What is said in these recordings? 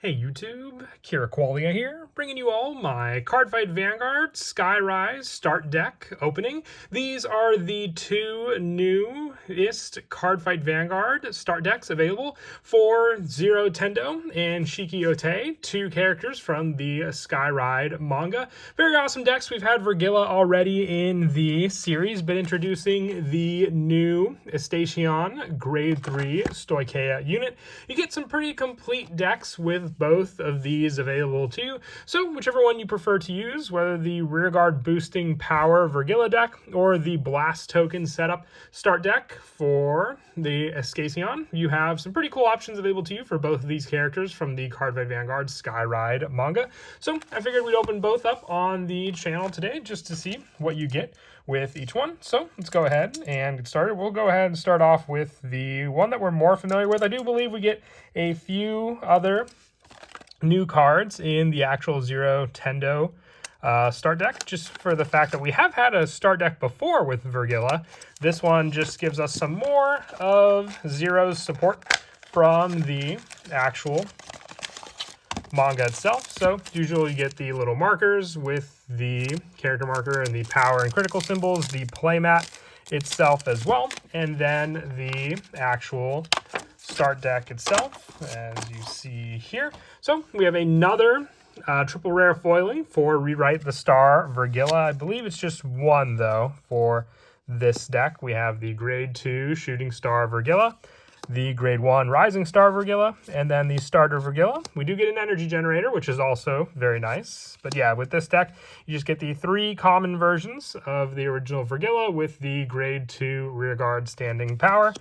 Hey YouTube, Kira Qualia here, bringing you all my Cardfight Vanguard Skyride start deck opening. These are the two newest Cardfight Vanguard start decks available for Zero Tendo and Shiki Otei, two characters from the Skyride manga. Very awesome decks. We've had Vergilla already in the series, but introducing the new Station Grade 3 Stoicheia unit. You get some pretty complete decks with both of these available to you. So whichever one you prefer to use, whether the rearguard boosting power Vergilla deck or the blast token setup start deck for the Escasion, you have some pretty cool options available to you for both of these characters from the Cardfight Vanguard Skyride manga. So I figured we'd open both up on the channel today just to see what you get with each one. So let's go ahead and get started. We'll go ahead and start off with the one that we're more familiar with. I do believe we get a few other new cards in the actual Zero Tendo start deck, just for the fact that we have had a start deck before with Vergilla. This one just gives us some more of Zero's support from the actual manga itself. So usually you get the little markers with the character marker and the power and critical symbols, the playmat itself as well, and then the actual start deck itself, as you see here. So we have another triple rare foiling for Rewrite the Star Vergilla. I believe it's just one, though, for this deck. We have the Grade 2 Shooting Star Vergilla, the Grade 1 Rising Star Vergilla, and then the Starter Vergilla. We do get an energy generator, which is also very nice. But yeah, with this deck, you just get the three common versions of the original Vergilla with the Grade 2 Rearguard Standing Power,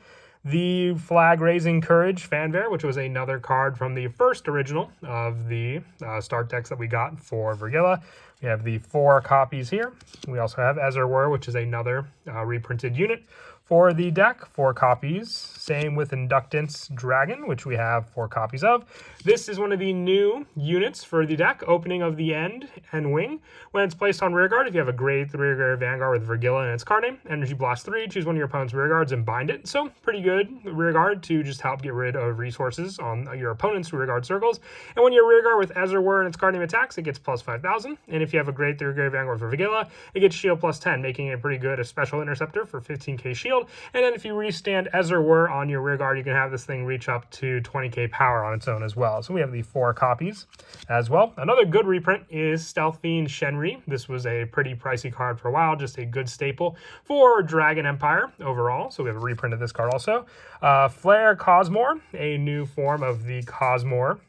the Flag Raising Courage Fanfare, which was another card from the first original of the start decks that we got for Vergilla. We have the 4 copies here. We also have Ezerwur, which is another reprinted unit for the deck, 4 copies. Same with Inductance Dragon, which we have 4 copies of. This is one of the new units for the deck, Opening of the End and Wing. When it's placed on rearguard, if you have a Grade 3 rare Vanguard with Vergilla in its card name, Energy Blast 3, choose one of your opponent's rearguards and bind it. So pretty good rearguard to just help get rid of resources on your opponent's rearguard circles. And when your rearguard with Ezerwur and its card name attacks, it gets plus 5,000. And if you have a Grade 3 rare Vanguard for Vergilla, it gets shield plus 10, making it pretty good a special interceptor for 15k shield. And then if you restand Ezerwur on your rearguard, you can have this thing reach up to 20k power on its own as well. So we have the 4 copies as well. Another good reprint is Stealth Fiend Shenri. This was a pretty pricey card for a while, just a good staple for Dragon Empire overall. So we have a reprint of this card also. Flare Cosmore, a new form of the Cosmore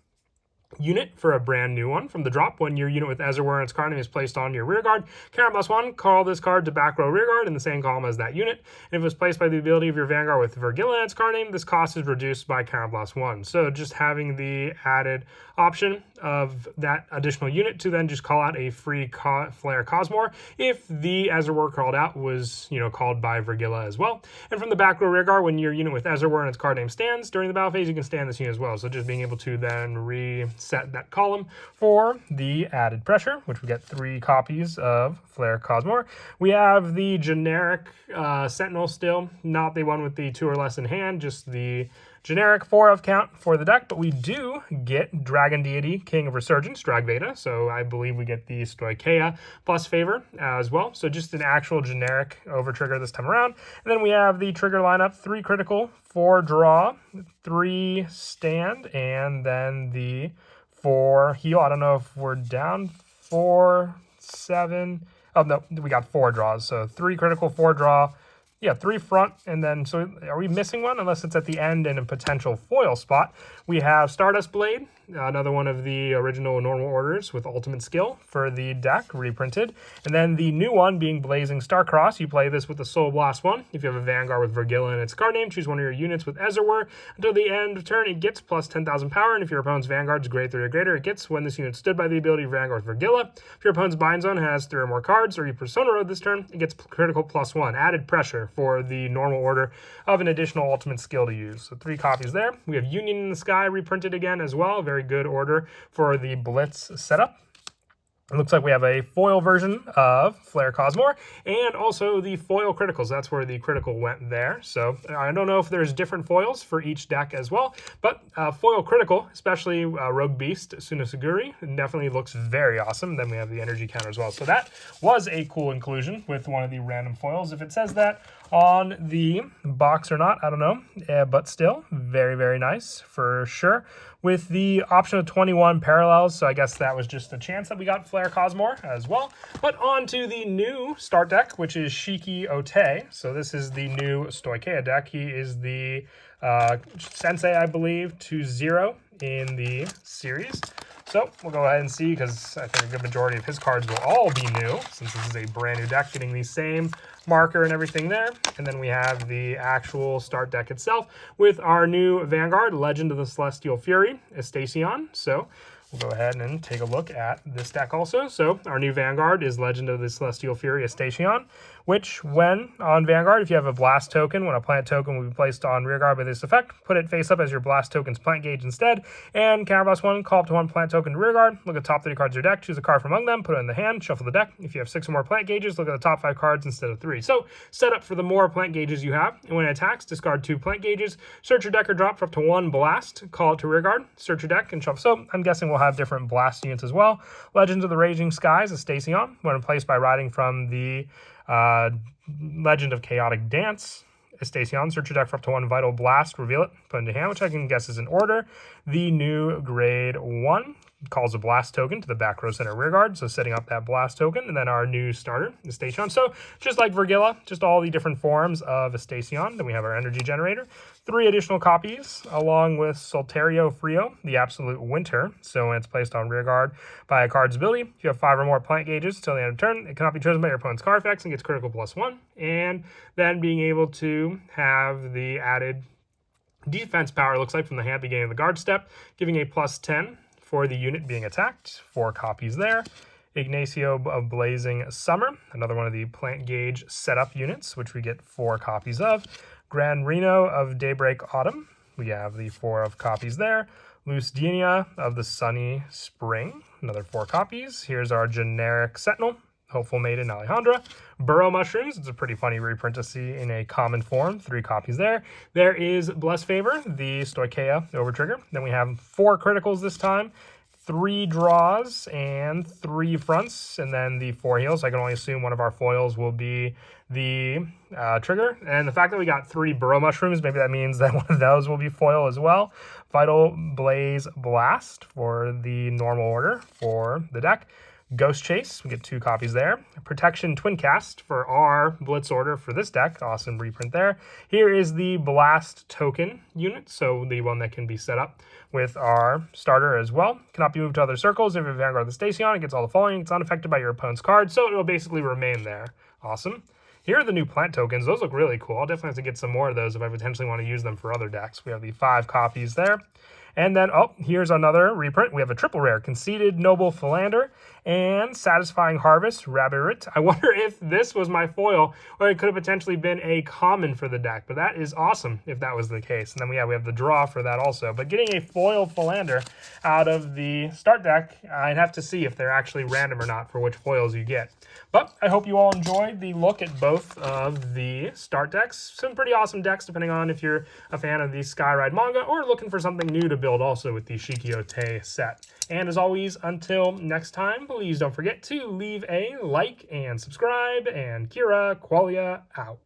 unit for a brand new one from the drop. When your unit with Ezerwur and its card name is placed on your rearguard, Karen +1, call this card to back row rearguard in the same column as that unit. And if it was placed by the ability of your Vanguard with Vergilla and its card name, this cost is reduced by Karen +1. So just having the added option of that additional unit to then just call out a free Flare Cosmore if the Ezerwur called out was, called by Vergilla as well. And from the back row rearguard, when your unit with Ezerwur and its card name stands during the battle phase, you can stand this unit as well. So just being able to then reset that column for the added pressure, which we get 3 copies of Flare Cosmore. We have the generic Sentinel still, not the one with the 2 or less in hand, just the generic 4 of count for the deck, but we do get Dragon Deity, King of Resurgence, Dragveda, so I believe we get the Stoicheia plus favor as well, so just an actual generic over trigger this time around. And then we have the trigger lineup, 3 critical, 4 draw, 3 stand, and then the 4 heal. I don't know if we're down 4, 7. Oh, no, we got 4 draws, so 3 critical, 4 draw. Yeah, 3 front, and then, so are we missing one? Unless it's at the end in a potential foil spot. We have Stardust Blade, another one of the original normal orders with ultimate skill for the deck, reprinted. And then the new one being Blazing Starcross. You play this with the Soul Blast 1. If you have a Vanguard with Vergilla in its card name, choose one of your units with Ezerwur. Until the end of turn, it gets plus 10,000 power, and if your opponent's Vanguard is Grade 3 or greater, it gets when this unit stood by the ability of Vanguard with Vergilla. If your opponent's Bind Zone has 3 or more cards, or you Persona Road this turn, it gets critical plus 1, added pressure for the normal order of an additional ultimate skill to use. So 3 copies there. We have Union in the Sky reprinted again as well. Very good order for the Blitz setup. It looks like we have a foil version of Flare Cosmore and also the foil criticals. That's where the critical went there. So I don't know if there's different foils for each deck as well, but foil critical, especially Rogue Beast, Sunasuguri, definitely looks very awesome. Then we have the energy counter as well. So that was a cool inclusion with one of the random foils. If it says that on the box or not, I don't know, but still very, very nice for sure. With the option of 21 parallels, so I guess that was just a chance that we got Flare Cosmore as well. But on to the new start deck, which is Shiki Otei. So this is the new Stoicheia deck. He is the Sensei, I believe, 2-0 in the series. So we'll go ahead and see, because I think a good majority of his cards will all be new, since this is a brand new deck, getting the same marker and everything there. And then we have the actual start deck itself with our new Vanguard, Legend of the Celestial Fury, Estacion. So we'll go ahead and take a look at this deck also. So our new Vanguard is Legend of the Celestial Fury, Estacion, which when on Vanguard, if you have a blast token, when a plant token will be placed on rearguard by this effect, put it face up as your blast token's plant gauge instead, and counterblast 1, call up to 1 plant token to rearguard, look at the top 3 cards of your deck, choose a card from among them, put it in the hand, shuffle the deck. If you have 6 or more plant gauges, look at the top 5 cards instead of 3. So set up for the more plant gauges you have, and when it attacks, discard 2 plant gauges, search your deck or drop for up to 1 blast, call it to rearguard, search your deck, and shuffle. So I'm guessing we'll have different blast units as well. Legends of the Raging Skies, Estacion, when replaced by riding from the Legend of Chaotic Dance, Estacion, search your deck for up to 1 Vital Blast, reveal it, put it into hand, which I can guess is in order. The new Grade 1 calls a blast token to the back row center rearguard, so setting up that blast token, and then our new starter, Estacion. So just like Vergilla, just all the different forms of Estacion. Then we have our energy generator, 3 additional copies, along with Solterio Frio, the Absolute Winter. So when it's placed on rearguard by a card's ability, if you have 5 or more plant gauges till the end of turn, it cannot be chosen by your opponent's card effects and gets critical +1. And then being able to have the added defense power, looks like, from the hand beginning of the guard step, giving a +10 for the unit being attacked. 4 copies there. Ignacio of Blazing Summer, another one of the plant gauge setup units, which we get 4 copies of. Gran Reno of Daybreak Autumn, we have the 4 of copies there. Luce Denia of the Sunny Spring, another 4 copies. Here's our generic Sentinel, Hopeful Maiden Alejandra. Burrow Mushrooms, it's a pretty funny reprint to see in a common form, 3 copies there. There is Bless Favor, the Stoicheia Overtrigger. Then we have 4 criticals this time, 3 draws, and 3 fronts, and then the 4 heals. I can only assume one of our foils will be the trigger. And the fact that we got 3 Burrow Mushrooms, maybe that means that one of those will be foil as well. Vital Blaze Blast for the normal order for the deck. Ghost Chase, we get 2 copies there. Protection Twin Cast for our Blitz order for this deck. Awesome reprint there. Here is the Blast Token unit, so the one that can be set up with our starter as well. Cannot be moved to other circles. If you Vanguard the Estacion, it gets all the following. It's unaffected by your opponent's card, so it will basically remain there. Awesome. Here are the new plant tokens. Those look really cool. I'll definitely have to get some more of those if I potentially want to use them for other decks. We have the 5 copies there. And then, oh, here's another reprint. We have a triple rare, Conceited Noble Philander and Satisfying Harvest, Rabbit. I wonder if this was my foil, or it could have potentially been a common for the deck, but that is awesome if that was the case. And then we have the draw for that also. But getting a foil Philander out of the start deck, I'd have to see if they're actually random or not for which foils you get. But I hope you all enjoyed the look at both of the start decks. Some pretty awesome decks, depending on if you're a fan of the Skyride manga or looking for something new to build also with the Shikiote set. And as always, until next time, please don't forget to leave a like and subscribe, and Kira Qualia out.